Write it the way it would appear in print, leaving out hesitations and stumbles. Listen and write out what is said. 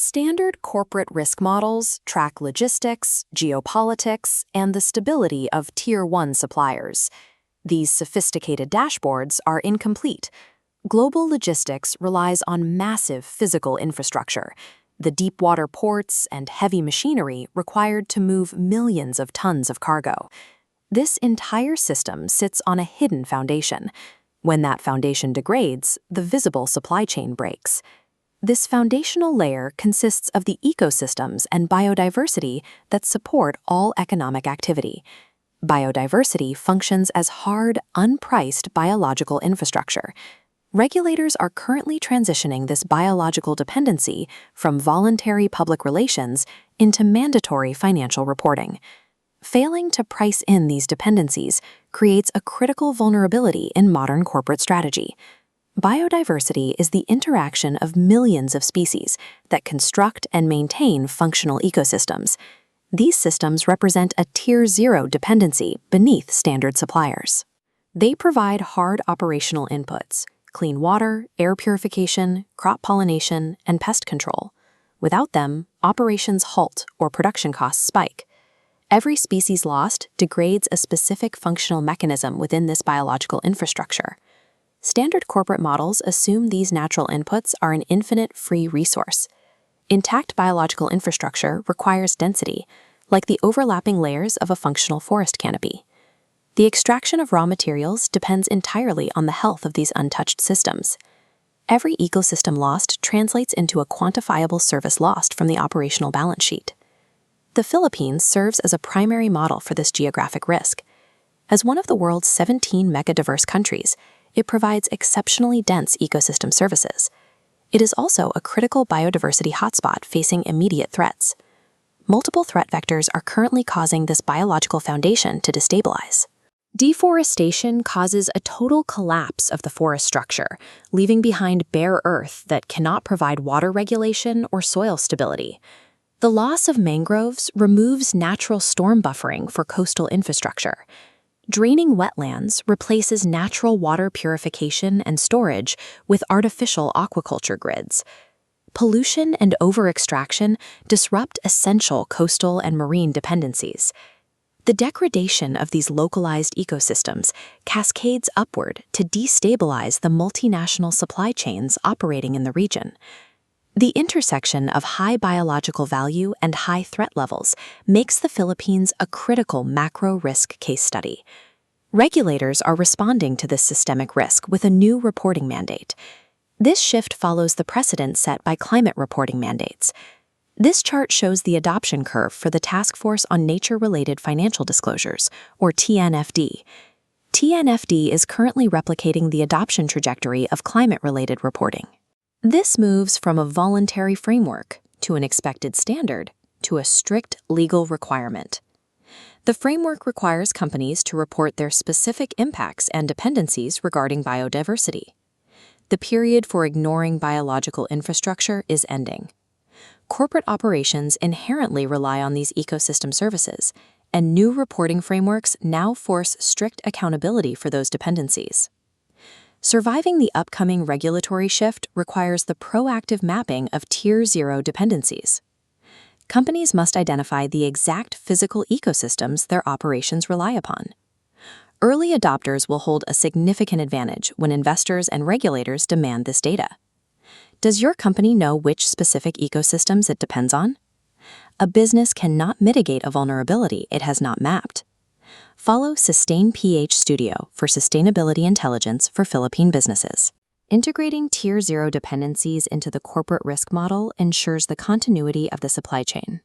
Standard corporate risk models track logistics, geopolitics, and the stability of Tier 1 suppliers. These sophisticated dashboards are incomplete. Global logistics relies on massive physical infrastructure, the deep-water ports and heavy machinery required to move millions of tons of cargo. This entire system sits on a hidden foundation. When that foundation degrades, the visible supply chain breaks. This foundational layer consists of the ecosystems and biodiversity that support all economic activity. Biodiversity functions as hard, unpriced biological infrastructure. Regulators are currently transitioning this biological dependency from voluntary public relations into mandatory financial reporting. Failing to price in these dependencies creates a critical vulnerability in modern corporate strategy. Biodiversity is the interaction of millions of species that construct and maintain functional ecosystems. These systems represent a Tier 0 dependency beneath standard suppliers. They provide hard operational inputs: clean water, air purification, crop pollination, and pest control. Without them, operations halt or production costs spike. Every species lost degrades a specific functional mechanism within this biological infrastructure. Standard corporate models assume these natural inputs are an infinite free resource. Intact biological infrastructure requires density, like the overlapping layers of a functional forest canopy. The extraction of raw materials depends entirely on the health of these untouched systems. Every ecosystem lost translates into a quantifiable service lost from the operational balance sheet. The Philippines serves as a primary model for this geographic risk. As one of the world's 17 megadiverse countries, it provides exceptionally dense ecosystem services. It is also a critical biodiversity hotspot facing immediate threats. Multiple threat vectors are currently causing this biological foundation to destabilize. Deforestation causes a total collapse of the forest structure, leaving behind bare earth that cannot provide water regulation or soil stability. The loss of mangroves removes natural storm buffering for coastal infrastructure. Draining wetlands replaces natural water purification and storage with artificial aquaculture grids. Pollution and over-extraction disrupt essential coastal and marine dependencies. The degradation of these localized ecosystems cascades upward to destabilize the multinational supply chains operating in the region. The intersection of high biological value and high threat levels makes the Philippines a critical macro-risk case study. Regulators are responding to this systemic risk with a new reporting mandate. This shift follows the precedent set by climate reporting mandates. This chart shows the adoption curve for the Task Force on Nature-Related Financial Disclosures, or TNFD. TNFD is currently replicating the adoption trajectory of climate-related reporting. This moves from a voluntary framework to an expected standard to a strict legal requirement. The framework requires companies to report their specific impacts and dependencies regarding biodiversity. The period for ignoring biological infrastructure is ending. Corporate operations inherently rely on these ecosystem services, and new reporting frameworks now force strict accountability for those dependencies. Surviving the upcoming regulatory shift requires the proactive mapping of Tier 0 dependencies. Companies must identify the exact physical ecosystems their operations rely upon. Early adopters will hold a significant advantage when investors and regulators demand this data. Does your company know which specific ecosystems it depends on? A business cannot mitigate a vulnerability it has not mapped. Follow SustainPH Studio for sustainability intelligence for Philippine businesses. Integrating Tier 0 dependencies into the corporate risk model ensures the continuity of the supply chain.